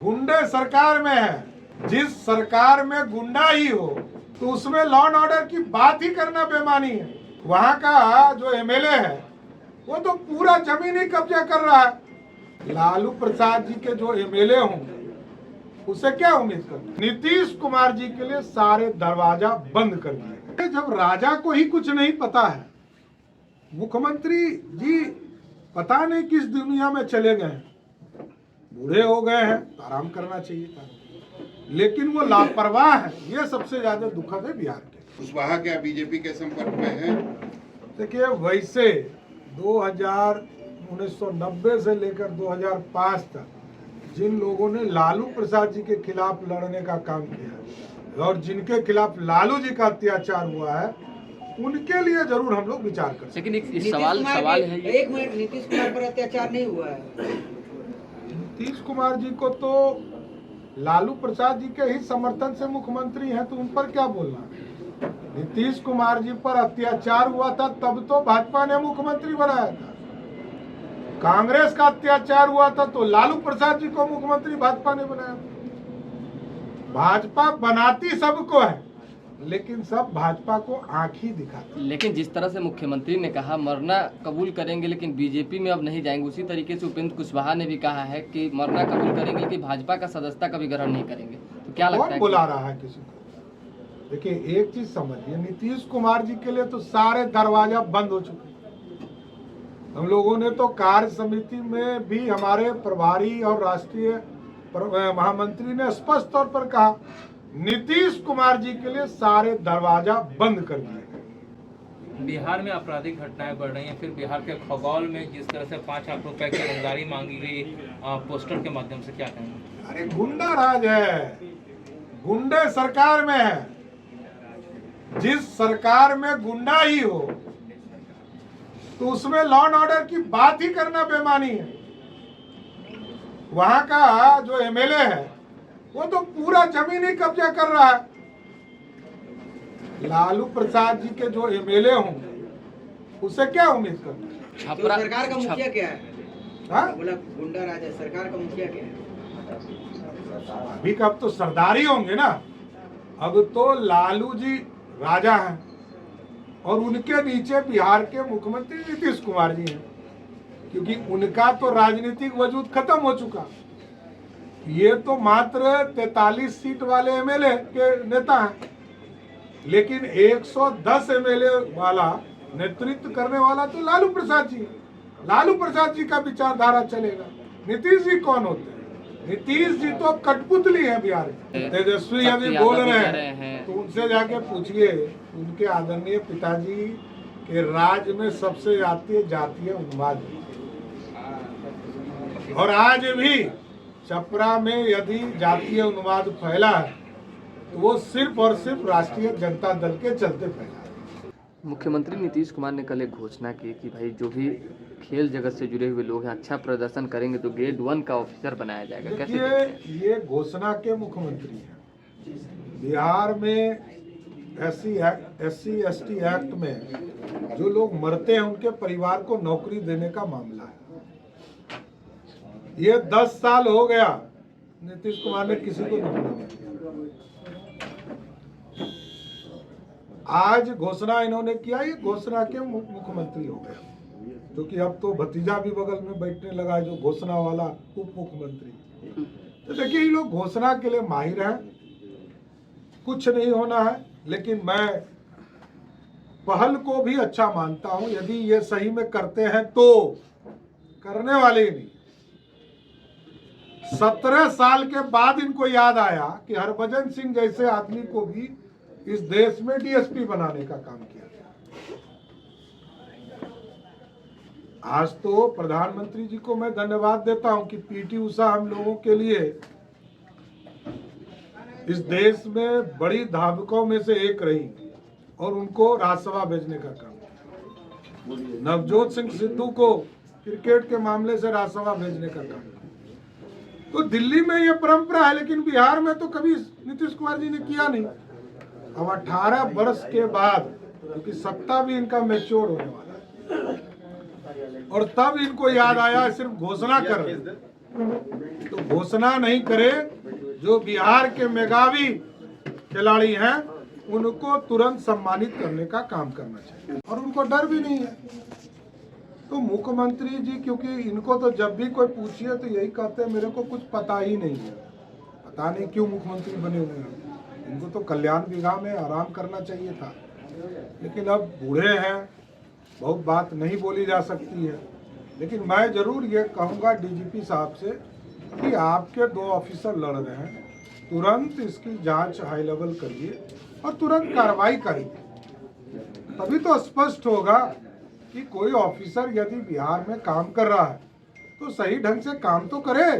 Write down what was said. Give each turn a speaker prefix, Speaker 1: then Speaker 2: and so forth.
Speaker 1: गुंडे सरकार में है। जिस सरकार में गुंडा ही हो तो उसमें लॉ एंड ऑर्डर की बात ही करना बेमानी है। वहाँ का जो एमएलए है वो तो पूरा जमीन ही कब्जा कर रहा है। लालू प्रसाद जी के जो एमएलए होंगे उसे क्या उम्मीद करते? नीतीश कुमार जी के लिए सारे दरवाजा बंद कर दिए। जब राजा को ही कुछ नहीं पता है, मुख्यमंत्री जी पता नहीं किस दुनिया में चले गए हैं, बूढ़े हो गए हैं तो आराम करना चाहिए था, लेकिन वो लापरवाह है। ये सबसे ज्यादा दुखद है बिहार के।
Speaker 2: कुशवाहा क्या बीजेपी के संपर्क में है?
Speaker 1: देखिए, वैसे 1990 से लेकर 2005 तक जिन लोगों ने लालू प्रसाद जी के खिलाफ लड़ने का काम किया और जिनके खिलाफ लालू जी का अत्याचार हुआ है, उनके लिए जरूर हम लोग विचार कर सकते।
Speaker 3: लेकिन एक सवाल है,
Speaker 4: एक मिनट, नीतीश कुमार पर अत्याचार नहीं हुआ है।
Speaker 1: नीतीश कुमार जी को तो लालू प्रसाद जी के ही समर्थन से मुख्यमंत्री हैं, तो उन पर क्या बोलना। नीतीश कुमार जी पर अत्याचार हुआ था तब तो भाजपा ने मुख्यमंत्री बनाया था। कांग्रेस का अत्याचार हुआ था तो लालू प्रसाद जी को मुख्यमंत्री भाजपा ने बनाया था। भाजपा बनाती सबको है, लेकिन सब भाजपा को आंख ही दिखाती।
Speaker 3: लेकिन जिस तरह से मुख्यमंत्री ने कहा मरना कबूल करेंगे लेकिन बीजेपी में अब नहीं जाएंगे, उसी तरीके से उपेंद्र कुशवाहा ने भी कहा है कि मरना कबूल करेंगे लेकिन भाजपा का सदस्यता कभी ग्रहण नहीं करेंगे। तो क्या लगता है?
Speaker 1: कौन बुला रहा है किसी को? देखिए, एक चीज समझिए, नीतीश कुमार जी के लिए तो सारे दरवाजा बंद हो चुके हैं। हम लोगों ने तो कार्य समिति में भी हमारे प्रभारी और राष्ट्रीय महामंत्री ने स्पष्ट तौर पर कहा, नीतीश कुमार जी के लिए सारे दरवाजा बंद कर दिए गए।
Speaker 5: बिहार में आपराधिक घटनाएं बढ़ रही हैं, फिर बिहार के खगौल में जिस तरह से 5 लाख रुपए की रंगदारी मांगी गई पोस्टर के माध्यम से, क्या कहेंगे?
Speaker 1: अरे गुंडा राज है, गुंडे सरकार में है। जिस सरकार में गुंडा ही हो तो उसमें लॉ एंड ऑर्डर की बात ही करना बेमानी है। वहां का जो एमएलए है वो तो पूरा जमीन ही कब्जा कर रहा है। लालू प्रसाद जी के जो एमएलए होंगे उसे क्या उम्मीद करते हैं?
Speaker 4: तो सरकार का मुखिया क्या है?
Speaker 1: हाँ?
Speaker 4: बोला गुंडा राज है, सरकार का मुखिया क्या है?
Speaker 1: अभी का अब तो सरदार ही होंगे ना। अब तो लालू जी राजा हैं और उनके नीचे बिहार के मुख्यमंत्री नीतीश कुमार जी हैं, क्योंकि उनका तो राजनीतिक वजूद खत्म हो चुका। ये तो मात्र 43 सीट वाले एमएलए के नेता हैं, लेकिन 110 एमएलए वाला नेतृत्व करने वाला तो लालू प्रसाद जी है। लालू प्रसाद जी का विचारधारा चलेगा। नीतीश जी कौन होते हैं? नीतीश जी तो कठपुतली है बिहार में। तेजस्वी यदि बोल रहे हैं तो उनसे जाके पूछिए, उनके आदरणीय पिताजी के राज में सबसे जातीय उन्माद, और आज भी छपरा में यदि जातीय उन्माद फैला है तो वो सिर्फ और सिर्फ राष्ट्रीय जनता दल के चलते फैला है।
Speaker 3: मुख्यमंत्री नीतीश कुमार ने कल एक घोषणा की कि भाई जो भी खेल जगत से जुड़े हुए लोग हैं अच्छा प्रदर्शन करेंगे तो ग्रेड 1 का ऑफिसर बनाया जाएगा। कैसे?
Speaker 1: ये घोषणा के मुख्यमंत्री हैं। बिहार में SC/ST एक्ट में जो लोग मरते हैं उनके परिवार को नौकरी देने का मामला है। ये 10 साल हो गया नीतीश कुमार ने किसी को नौकरी नहीं दिया। आज घोषणा इन्होंने किया, ये घोषणा के मुख्यमंत्री हो गए, क्योंकि अब तो भतीजा भी बगल में बैठने लगा है जो घोषणा वाला उप मुख्यमंत्री। तो देखिए, ये लोग घोषणा के लिए माहिर हैं। कुछ नहीं होना है, लेकिन मैं पहल को भी अच्छा मानता हूं। यदि ये सही में करते हैं तो, करने वाले ही नहीं। 17 साल के बाद इनको याद आया कि हरभजन सिंह जैसे आदमी को भी इस देश में डीएसपी बनाने का काम किया गया। आज तो प्रधानमंत्री जी को मैं धन्यवाद देता हूं कि पीटी उषा हम लोगों के लिए इस देश में बड़ी धावकों में से एक रही और उनको राज्यसभा भेजने का काम। नवजोत सिंह सिद्धू को क्रिकेट के मामले से राज्यसभा भेजने का काम। तो दिल्ली में ये परंपरा है, लेकिन बिहार में तो कभी नीतीश कुमार जी ने किया नहीं। अब 18 वर्ष के बाद, क्योंकि सत्ता भी इनका मैच्योर होने वाला है, और तब इनको याद आया सिर्फ घोषणा कर रहे तो घोषणा नहीं करे, जो बिहार के मेधावी खिलाड़ी हैं उनको तुरंत सम्मानित करने का काम करना चाहिए, और उनको डर भी नहीं है। तो मुख्यमंत्री जी, क्योंकि इनको तो जब भी कोई पूछिए तो यही कहते हैं मेरे को कुछ पता ही नहीं है, पता नहीं क्यों मुख्यमंत्री बने हुए हैं। इनको तो कल्याण विभाग में आराम करना चाहिए था, लेकिन अब बूढ़े हैं, बहुत बात नहीं बोली जा सकती है। लेकिन मैं जरूर ये कहूँगा डीजीपी साहब से कि आपके 2 ऑफिसर लड़ रहे हैं, तुरंत इसकी जांच हाई लेवल करिए और तुरंत कार्रवाई करिए, तभी तो स्पष्ट होगा कि कोई ऑफिसर यदि बिहार में काम कर रहा है तो सही ढंग से काम तो करे।